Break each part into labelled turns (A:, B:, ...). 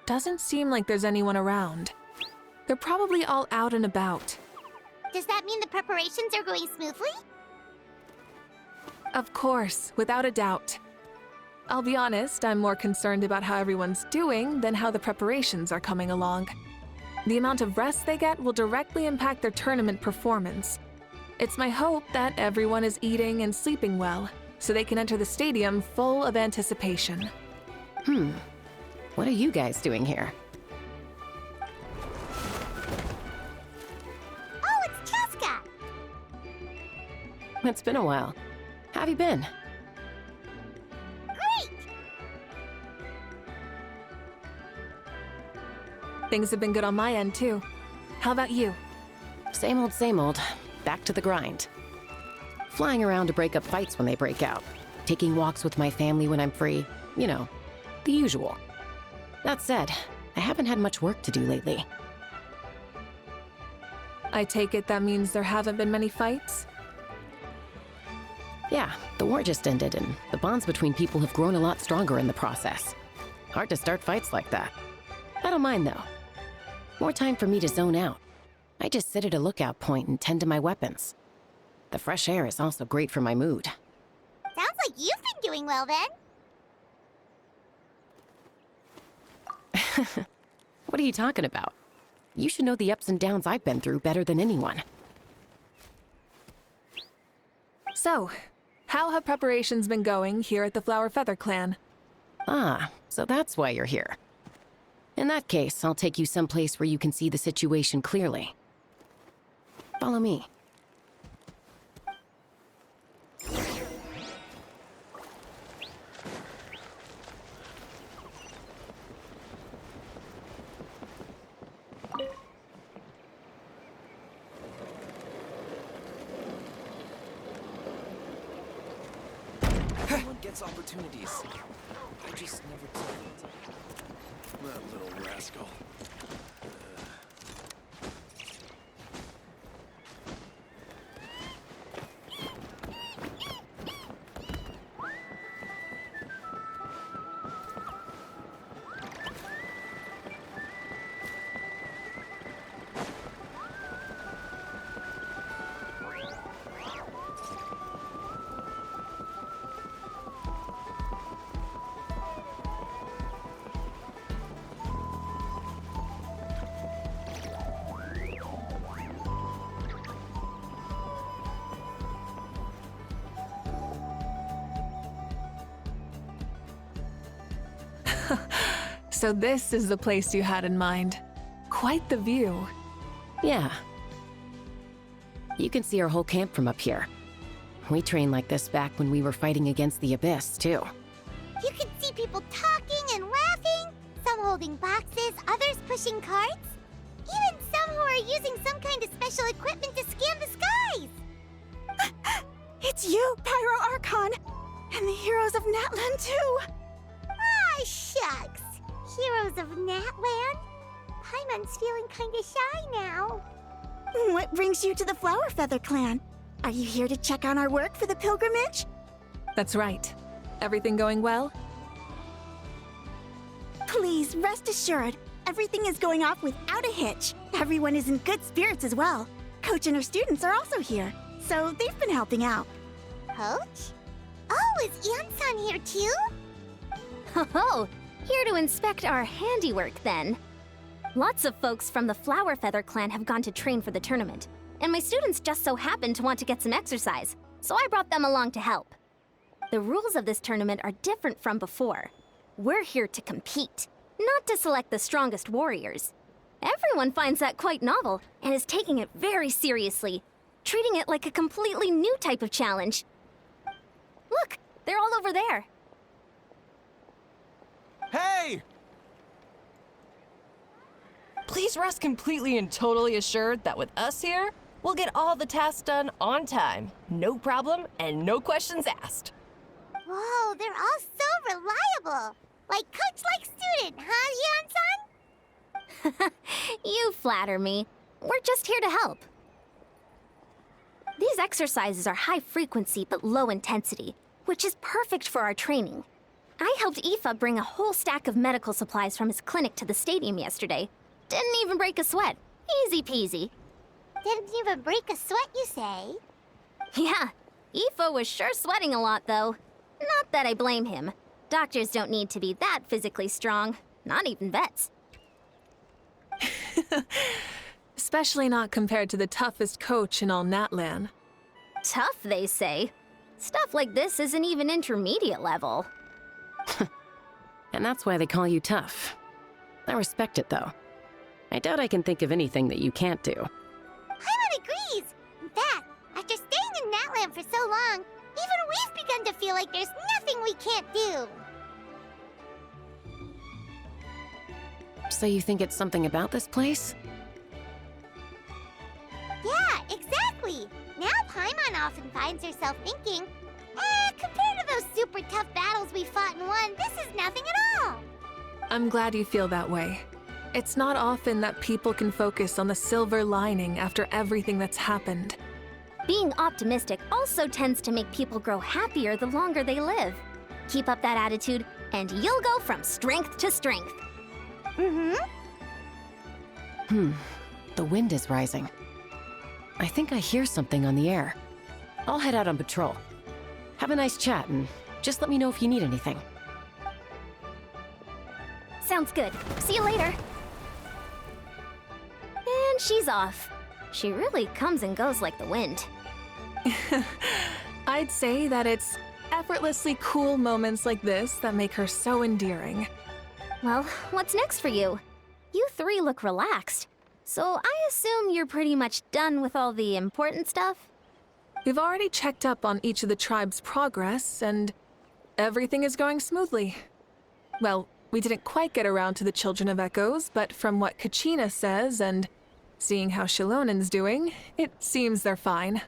A: Doesn't seem like there's anyone around. They're probably all out and about.
B: Does that mean the preparations are going smoothly?
A: Of course, without a doubt. I'll be honest, I'm more concerned about how everyone's doing than how the preparations are coming along. The amount of rest they get will directly impact their tournament performance. It's my hope that everyone is eating and sleeping well, so they can enter the stadium full of anticipation.
C: What are you guys doing here?
B: Oh, it's Cheska!
C: It's been a while. How have you been?
B: Great!
A: Things have been good on my end, too. How about you?
C: Same old, same old. Back to the grind. Flying around to break up fights when they break out. Taking walks with my family when I'm free. You know, the usual. That said, I haven't had much work to do lately.
A: I take it that means there haven't been many fights?
C: Yeah, the war just ended, and the bonds between people have grown a lot stronger in the process. Hard to start fights like that. I don't mind, though. More time for me to zone out. I just sit at a lookout point and tend to my weapons. The fresh air is also great for my mood.
B: Sounds like you've been doing well then.
C: What are you talking about? You should know the ups and downs I've been through better than anyone.
A: So, how have preparations been going here at the Flower Feather Clan?
C: Ah, so that's why you're here. In that case, I'll take you someplace where you can see the situation clearly. Follow me.
D: Everyone gets opportunities. I just never do. That little rascal.
A: So this is the place you had in mind. Quite the view.
C: Yeah. You can see our whole camp from up here. We trained like this back when we were fighting against the Abyss, too.
B: You can see people talking and laughing, some holding boxes, others pushing carts. Even some who are using some kind of special equipment to scan the skies.
E: It's you, Pyro Archon! And the heroes of Natlan, too!
B: Ah, shucks. Heroes of Natland? Paimon's feeling kinda shy now.
E: What brings you to the Flower Feather Clan? Are you here to check on our work for the pilgrimage?
A: That's right. Everything going well?
E: Please, rest assured, everything is going off without a hitch. Everyone is in good spirits as well. Coach and her students are also here, so they've been helping out.
B: Coach? Oh, is Anson here too?
F: Oh, here to inspect our handiwork then. Lots of folks from the Flower Feather Clan have gone to train for the tournament, and my students just so happened to want to get some exercise, so I brought them along to help. The rules of this tournament are different from before. We're here to compete, not to select the strongest warriors. Everyone finds that quite novel and is taking it very seriously, treating it like a completely new type of challenge. Look, they're all over there.
D: Hey!
G: Please rest completely and totally assured that with us here, we'll get all the tasks done on time. No problem and no questions asked.
B: Whoa, they're all so reliable. Like coach like student, huh, Anson?
F: You flatter me. We're just here to help. These exercises are high frequency but low intensity, which is perfect for our training. I helped Aoife bring a whole stack of medical supplies from his clinic to the stadium yesterday. Didn't even break a sweat. Easy peasy.
B: Didn't even break a sweat, you say?
F: Yeah, Aoife was sure sweating a lot, though. Not that I blame him. Doctors don't need to be that physically strong. Not even vets.
A: Especially not compared to the toughest coach in all Natlan.
F: Tough, they say. Stuff like this isn't even intermediate level.
C: And that's why they call you tough. I respect it, though. I doubt I can think of anything that you can't do.
B: Paimon agrees! In fact, after staying in Natland for so long, even we've begun to feel like there's nothing we can't do.
C: So you think it's something about this place?
B: Yeah, exactly! Now Paimon often finds herself thinking, compared to those super tough battles we fought and won, this is nothing at all!
A: I'm glad you feel that way. It's not often that people can focus on the silver lining after everything that's happened.
F: Being optimistic also tends to make people grow happier the longer they live. Keep up that attitude, and you'll go from strength to strength.
C: The wind is rising. I think I hear something on the air. I'll head out on patrol. Have a nice chat, and just let me know if you need anything.
F: Sounds good. See you later. And she's off. She really comes and goes like the wind.
A: I'd say that it's effortlessly cool moments like this that make her so endearing.
F: Well, what's next for you? You three look relaxed. So I assume you're pretty much done with all the important stuff?
A: We've already checked up on each of the tribe's progress, and everything is going smoothly. Well, we didn't quite get around to the Children of Echoes, but from what Kachina says and seeing how Shilonen's doing, it seems they're fine.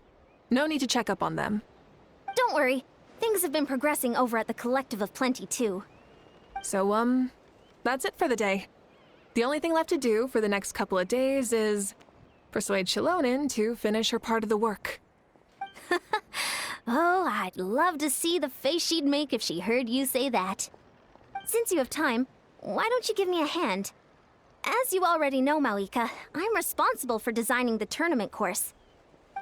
A: No need to check up on them.
F: Don't worry. Things have been progressing over at the Collective of Plenty, too.
A: So, that's it for the day. The only thing left to do for the next couple of days is persuade Shilonen to finish her part of the work.
F: Oh, I'd love to see the face she'd make if she heard you say that. Since you have time, why don't you give me a hand? As you already know, Mauika, I'm responsible for designing the tournament course.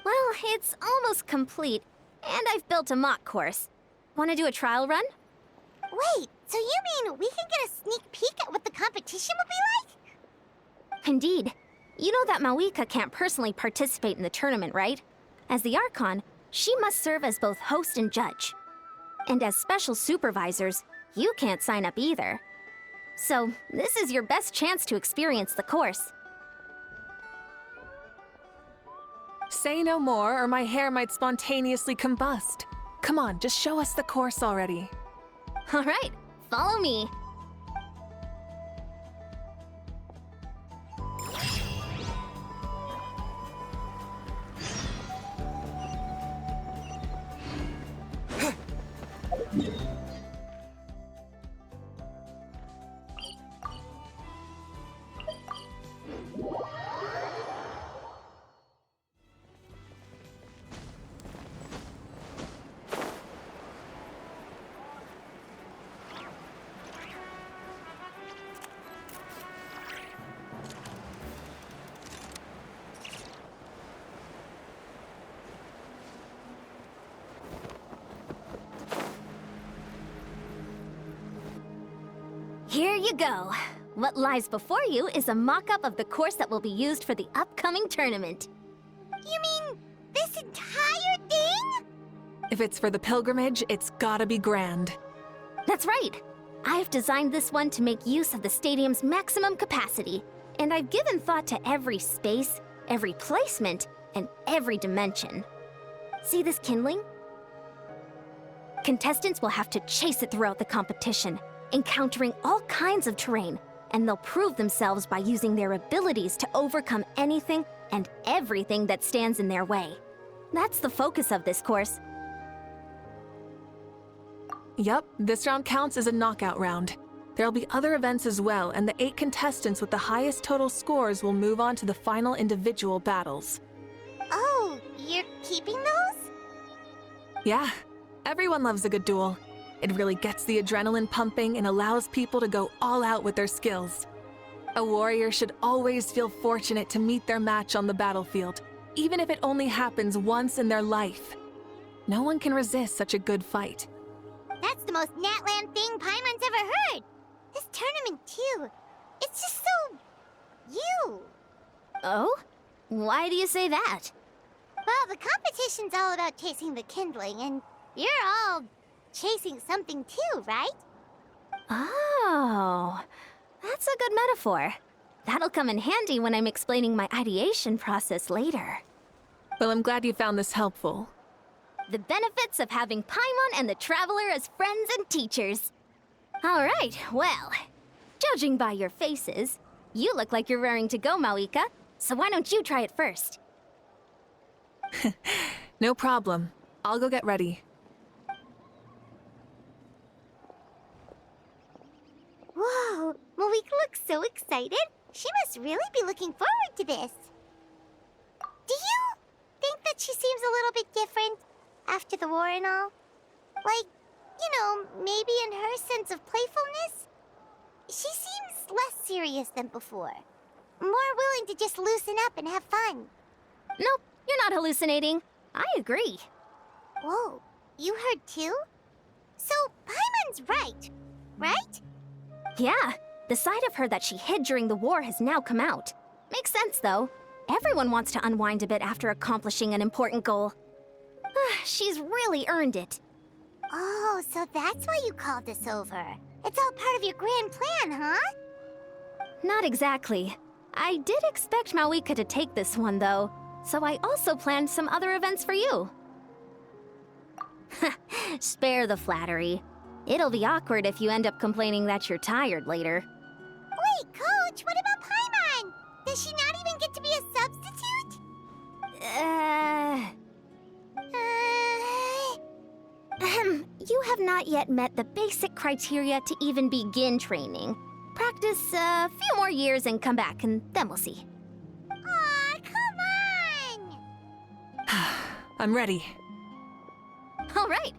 F: Well, it's almost complete, and I've built a mock course. Want to do a trial run?
B: Wait, so you mean we can get a sneak peek at what the competition will be like?
F: Indeed. You know that Mauika can't personally participate in the tournament, right? As the Archon, she must serve as both host and judge. And as special supervisors, you can't sign up either. So, this is your best chance to experience the course.
A: Say no more, or my hair might spontaneously combust. Come on, just show us the course already.
F: All right, follow me. Here you go. What lies before you is a mock-up of the course that will be used for the upcoming tournament.
B: You mean this entire thing?
A: If it's for the pilgrimage, it's gotta be grand.
F: That's right. I've designed this one to make use of the stadium's maximum capacity, and I've given thought to every space, every placement, and every dimension. See this kindling? Contestants will have to chase it throughout the competition, encountering all kinds of terrain, and they'll prove themselves by using their abilities to overcome anything and everything that stands in their way. That's the focus of this course.
A: Yup, this round counts as a knockout round. There'll be other events as well, and the 8 contestants with the highest total scores will move on to the final individual battles.
B: Oh, you're keeping those?
A: Yeah, everyone loves a good duel. It really gets the adrenaline pumping and allows people to go all out with their skills. A warrior should always feel fortunate to meet their match on the battlefield, even if it only happens once in their life. No one can resist such a good fight.
B: That's the most Natland thing Paimon's ever heard. This tournament, too. It's just so... you.
F: Oh? Why do you say that?
B: Well, the competition's all about chasing the kindling, and you're all chasing something too, right?
F: Oh, that's a good metaphor. That'll come in handy when I'm explaining my ideation process later.
A: Well, I'm glad you found this helpful.
F: The benefits of having Paimon and the Traveler as friends and teachers. All right, well, judging by your faces, you look like you're raring to go, Mawika. So why don't you try it first?
A: No problem. I'll go get ready.
B: Whoa, Mawika looks so excited. She must really be looking forward to this. Do you think that she seems a little bit different after the war and all? Like, you know, maybe in her sense of playfulness? She seems less serious than before. More willing to just loosen up and have fun.
F: Nope, you're not hallucinating. I agree.
B: Whoa, you heard too? So, Paimon's right?
F: Yeah, the side of her that she hid during the war has now come out. Makes sense, though. Everyone wants to unwind a bit after accomplishing an important goal. She's really earned it.
B: Oh, so that's why you called this over. It's all part of your grand plan, huh?
F: Not exactly. I did expect Mawika to take this one, though, so I also planned some other events for you. Spare the flattery. It'll be awkward if you end up complaining that you're tired later.
B: Wait, Coach, what about Paimon? Does she not even get to be a substitute?
F: You have not yet met the basic criteria to even begin training. Practice a few more years and come back, and then we'll see.
B: Aw, come on!
A: I'm ready.
F: All right.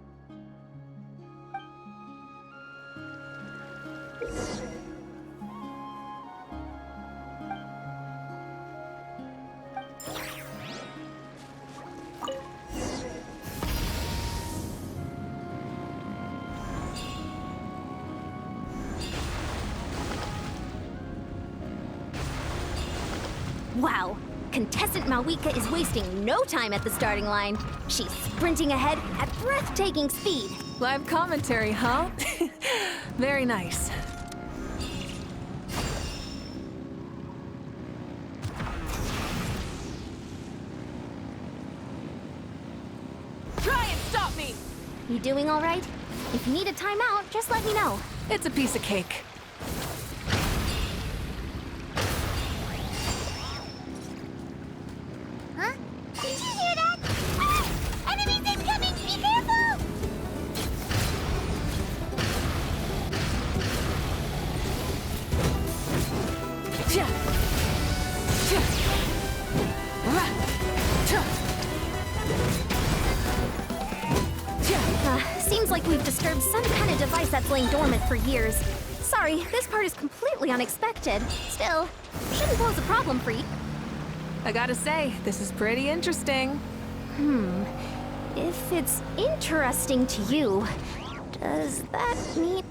F: Wow, contestant Mawika is wasting no time at the starting line. She's sprinting ahead at breathtaking speed.
A: Live commentary, huh? Very nice. Try and stop me!
F: You doing all right? If you need a timeout, just let me know.
A: It's a piece of cake.
B: Huh? Did you hear that? Ah! Enemies incoming! Be careful!
F: Seems like we've disturbed some kind of device that's lain dormant for years. Sorry, this part is completely unexpected. Still, shouldn't pose a problem for you.
A: I gotta say, this is pretty interesting.
F: If it's interesting to you, does that mean...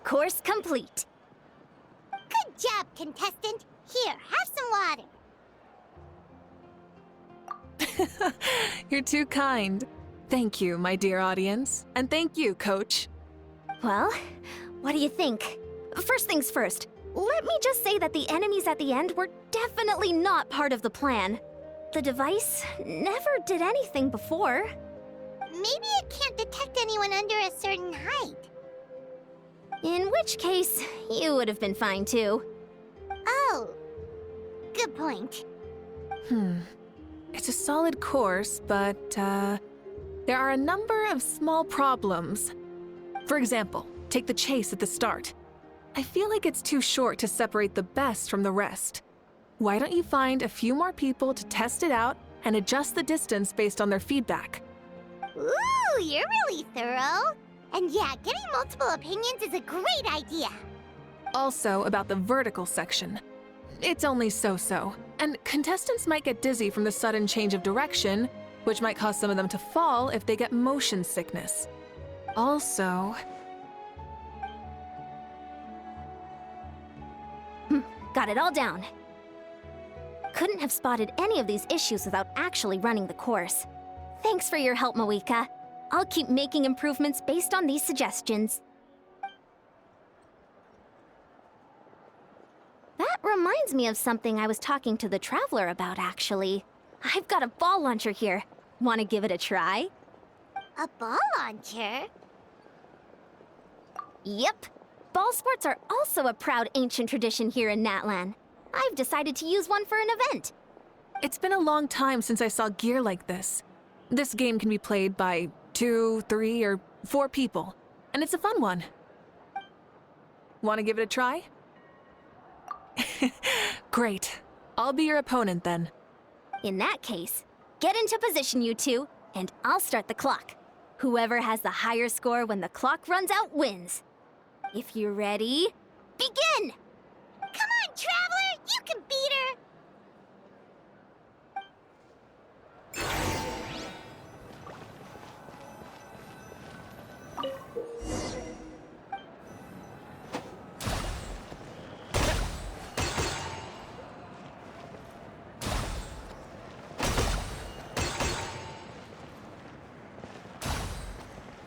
F: Course complete.
B: Good job, contestant. Here, have some water.
A: You're too kind. Thank you, my dear audience. And thank you, Coach.
F: Well, what do you think? First things first, let me just say that the enemies at the end were definitely not part of the plan. The device never did anything before.
B: Maybe it can't detect anyone under a certain height.
F: In which case, you would have been fine too.
B: Oh, good point.
A: It's a solid course, but, there are a number of small problems. For example, take the chase at the start. I feel like it's too short to separate the best from the rest. Why don't you find a few more people to test it out and adjust the distance based on their feedback?
B: Ooh, you're really thorough. And yeah, getting multiple opinions is a great idea.
A: Also, about the vertical section. It's only so-so, and contestants might get dizzy from the sudden change of direction, which might cause some of them to fall if they get motion sickness. Also...
F: Got it all down. Couldn't have spotted any of these issues without actually running the course. Thanks for your help, Moeka. I'll keep making improvements based on these suggestions. That reminds me of something I was talking to the Traveler about, actually. I've got a ball launcher here. Want to give it a try?
B: A ball launcher?
F: Yep. Ball sports are also a proud ancient tradition here in Natlan. I've decided to use one for an event.
A: It's been a long time since I saw gear like this. This game can be played by 2, 3, or 4 people, and it's a fun one. Want to give it a try? Great. I'll be your opponent then.
F: In that case, get into position, you two, and I'll start the clock. Whoever has the higher score when the clock runs out wins. If you're ready, begin!
B: Come on, Traveler! You can beat her!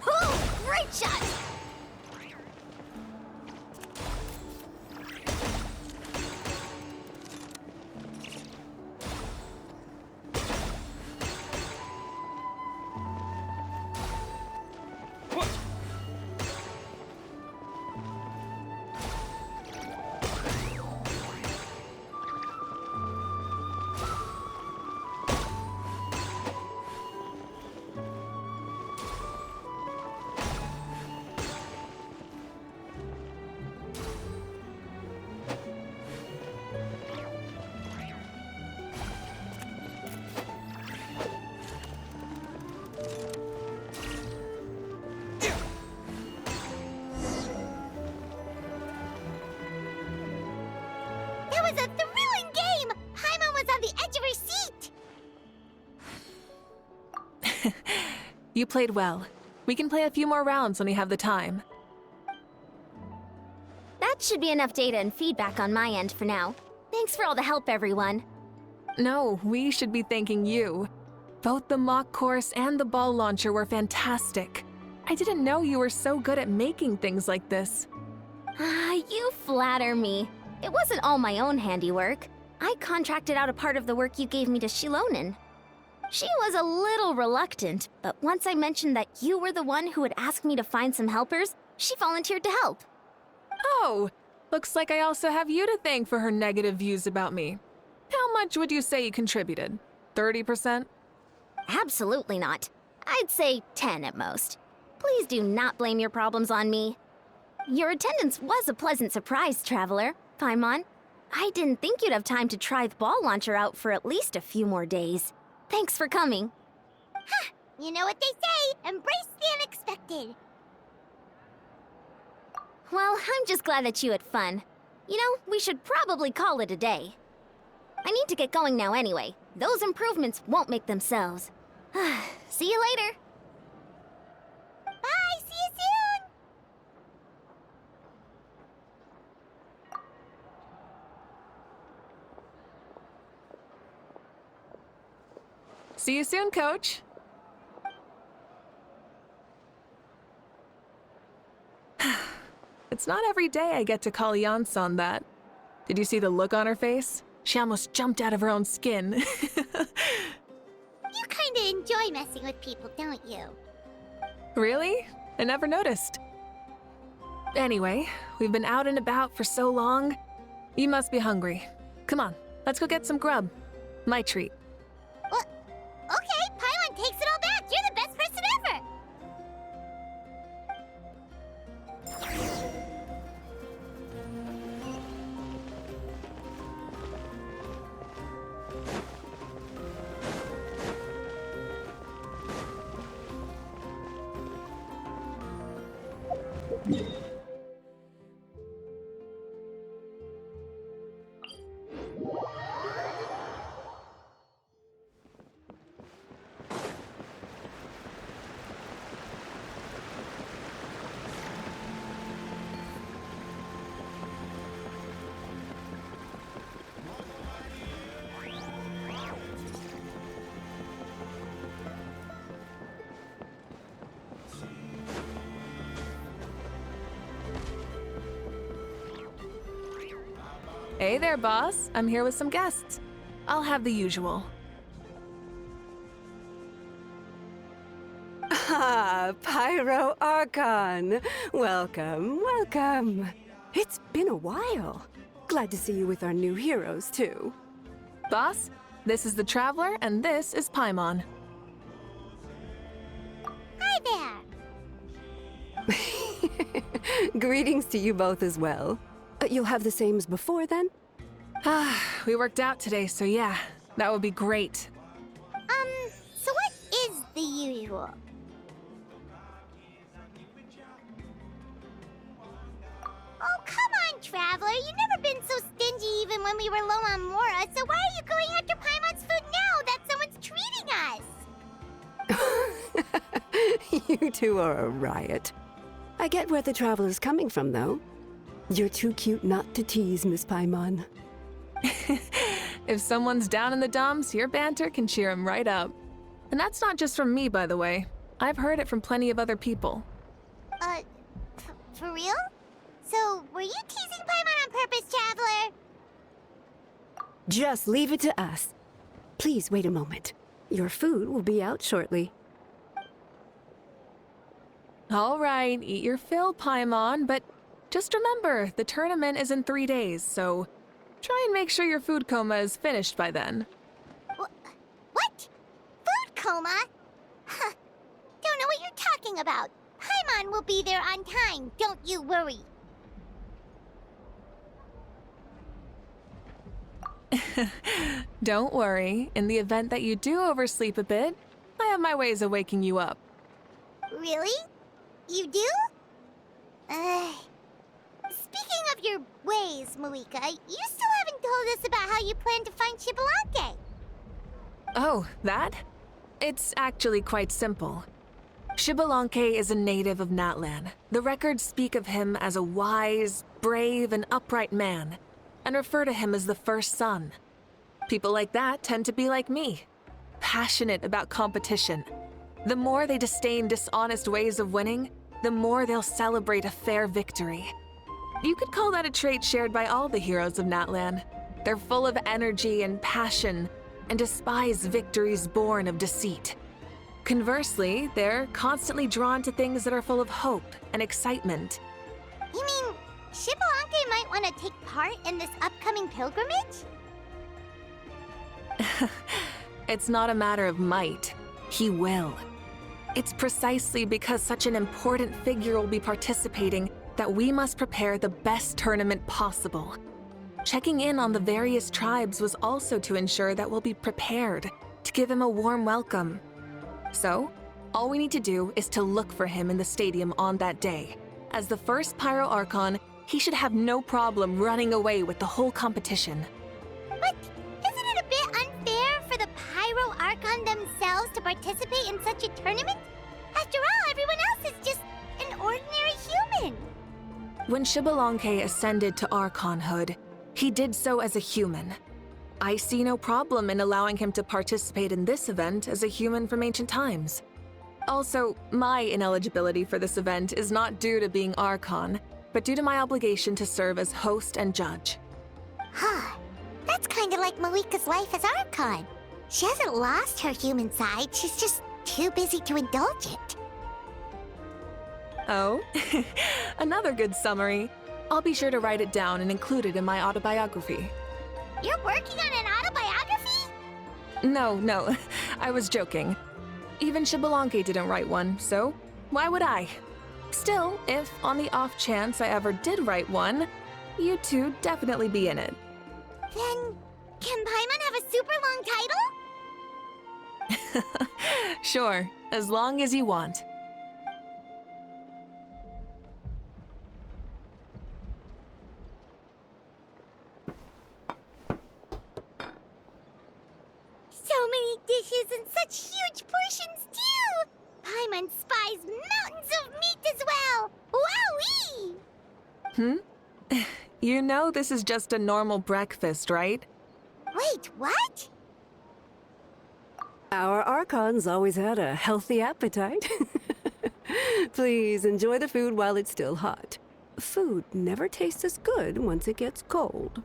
F: Whew, great shot!
B: That was a thrilling game! Paimon was on the edge of her seat!
A: You played well. We can play a few more rounds when we have the time.
F: That should be enough data and feedback on my end for now. Thanks for all the help, everyone.
A: No, we should be thanking you. Both the mock course and the ball launcher were fantastic. I didn't know you were so good at making things like this.
F: You flatter me. It wasn't all my own handiwork. I contracted out a part of the work you gave me to Shilonen. She was a little reluctant, but once I mentioned that you were the one who had asked me to find some helpers, she volunteered to help.
A: Oh, looks like I also have you to thank for her negative views about me. How much would you say you contributed? 30%?
F: Absolutely not. I'd say 10 at most. Please do not blame your problems on me. Your attendance was a pleasant surprise, Traveler. Paimon, I didn't think you'd have time to try the ball launcher out for at least a few more days. Thanks for coming.
B: Ha! You know what they say, embrace the unexpected.
F: Well, I'm just glad that you had fun. You know, we should probably call it a day. I need to get going now anyway. Those improvements won't make themselves. See you later.
B: Bye, see you soon!
A: See you soon, Coach. It's not every day I get to call Yansan that. Did you see the look on her face? She almost jumped out of her own skin.
B: You kinda enjoy messing with people, don't you?
A: Really? I never noticed. Anyway, we've been out and about for so long. You must be hungry. Come on, let's go get some grub. My treat.
B: What? Okay, Paimon takes it all back. You're the best person ever!
A: Hey there, boss. I'm here with some guests. I'll have the usual.
H: Ah, Pyro Archon. Welcome, welcome. It's been a while. Glad to see you with our new heroes, too.
A: Boss, this is the Traveler, and this is Paimon.
B: Hi there.
H: Greetings to you both as well. You'll have the same as before, then?
A: We worked out today, so yeah, that would be great.
B: So what is the usual? Oh, come on, Traveler. You've never been so stingy even when we were low on Mora, so why are you going after Paimon's food now that someone's treating us?
H: You two are a riot. I get where the Traveler's coming from, though. You're too cute not to tease, Miss Paimon.
A: If someone's down in the dumps, your banter can cheer him right up. And that's not just from me, by the way. I've heard it from plenty of other people.
B: For real? So, were you teasing Paimon on purpose, Traveler?
H: Just leave it to us. Please wait a moment. Your food will be out shortly.
A: All right, eat your fill, Paimon, but just remember, the tournament is in 3 days, so try and make sure your food coma is finished by then.
B: What? Food coma? Huh. Don't know what you're talking about. Paimon will be there on time, don't you worry.
A: Don't worry, in the event that you do oversleep a bit, I have my ways of waking you up.
B: Really? You do? Speaking of your ways, Malika, you still haven't told us about how you plan to find Xbalanque.
A: Oh, that? It's actually quite simple. Xbalanque is a native of Natlan. The records speak of him as a wise, brave, and upright man, and refer to him as the first son. People like that tend to be like me, passionate about competition. The more they disdain dishonest ways of winning, the more they'll celebrate a fair victory. You could call that a trait shared by all the heroes of Natlan. They're full of energy and passion, and despise victories born of deceit. Conversely, they're constantly drawn to things that are full of hope and excitement.
B: You mean Xbalanque might want to take part in this upcoming pilgrimage?
A: It's not a matter of might. He will. It's precisely because such an important figure will be participating that we must prepare the best tournament possible. Checking in on the various tribes was also to ensure that we'll be prepared to give him a warm welcome. So, all we need to do is to look for him in the stadium on that day. As the first Pyro Archon, he should have no problem running away with the whole competition.
B: But isn't it a bit unfair for the Pyro Archon themselves to participate in such a tournament? After all, everyone else is just an ordinary human.
A: When Xbalanque ascended to Archonhood, he did so as a human. I see no problem in allowing him to participate in this event as a human from ancient times. Also, my ineligibility for this event is not due to being Archon, but due to my obligation to serve as host and judge.
B: Huh. That's kind of like Malika's life as Archon. She hasn't lost her human side, she's just too busy to indulge it.
A: Oh, another good summary. I'll be sure to write it down and include it in my autobiography.
B: You're working on an autobiography?
A: No, I was joking. Even Xbalanque didn't write one, so why would I? Still, if on the off chance I ever did write one, you two definitely be in it.
B: Then, can Paimon have a super long title?
A: Sure, as long as you want.
B: dishes and such huge portions, too! Paimon spies mountains of meat as well! Wowee!
A: You know this is just a normal breakfast, right?
B: Wait, what?
H: Our Archon's always had a healthy appetite. Please enjoy the food while it's still hot. Food never tastes as good once it gets cold.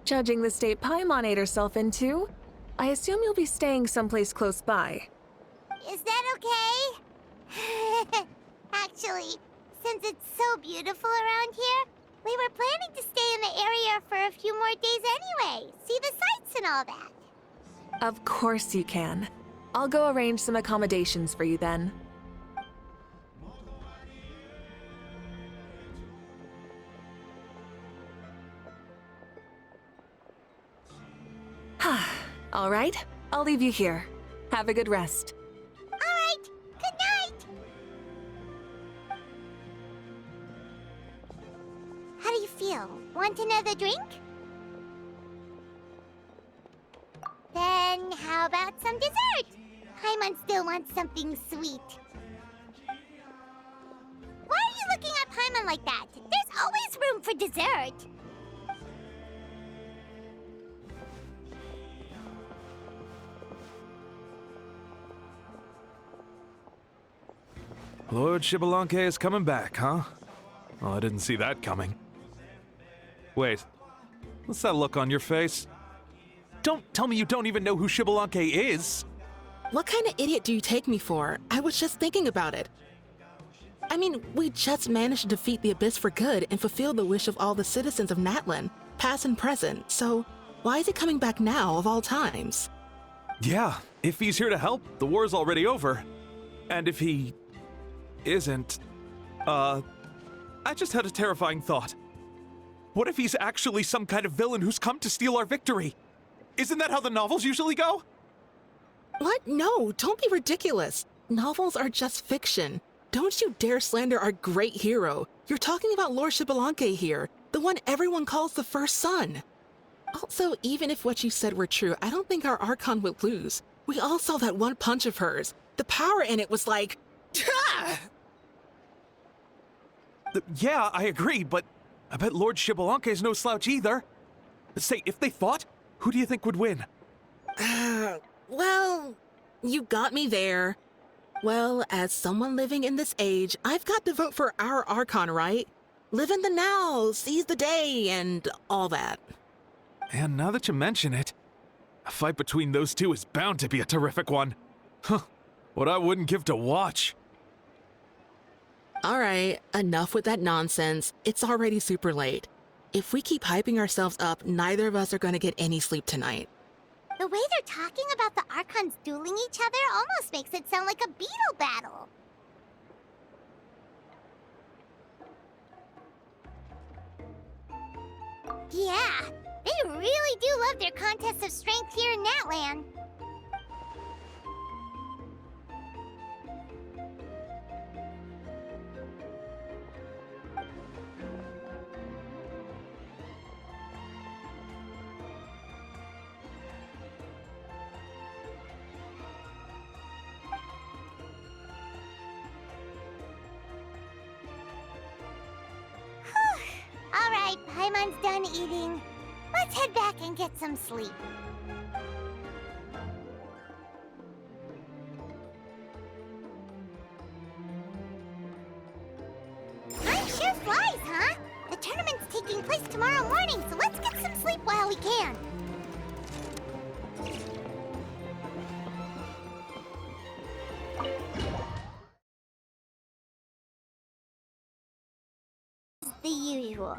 A: Judging the state Paimon ate herself into, I assume you'll be staying someplace close by.
B: Is that okay? Actually, since it's so beautiful around here, we were planning to stay in the area for a few more days anyway. See the sights and all that.
A: Of course you can. I'll go arrange some accommodations for you then. All right, I'll leave you here. Have a good rest.
B: All right, good night! How do you feel? Want another drink? Then how about some dessert? Paimon still wants something sweet. Why are you looking at Paimon like that? There's always room for dessert.
D: Lord Xbalanque is coming back, huh? Oh, I didn't see that coming. Wait, what's that look on your face? Don't tell me you don't even know who Xbalanque is!
I: What kind of idiot do you take me for? I was just thinking about it. I mean, we just managed to defeat the Abyss for good and fulfill the wish of all the citizens of Natlan, past and present, so why is he coming back now of all times?
D: Yeah, if he's here to help, the war's already over. And if he isn't, I just had a terrifying thought. What if he's actually some kind of villain who's come to steal our victory? Isn't that how the novels usually go?
I: What? No, don't be ridiculous. Novels are just fiction. Don't you dare slander our great hero. You're talking about Lord Xbalanque here, the one everyone calls the first son. Also, even if what you said were true, I don't think our Archon would lose. We all saw that one punch of hers. The power in it was like...
D: Yeah, I agree, but I bet Lord Xbalanque is no slouch either. Say, if they fought, who do you think would win?
I: Well, you got me there. Well, as someone living in this age, I've got to vote for our Archon, right? Live in the now, seize the day, and all that.
D: And now that you mention it, a fight between those two is bound to be a terrific one. Huh, what I wouldn't give to watch.
I: All right, enough with that nonsense. It's already super late. If we keep hyping ourselves up, neither of us are going to get any sleep tonight.
B: The way they're talking about the Archons dueling each other almost makes it sound like a beetle battle. Yeah, they really do love their contests of strength here in Natlan. All right, Paimon's done eating. Let's head back and get some sleep. Time sure flies, huh? The tournament's taking place tomorrow morning, so let's get some sleep while we can. The usual.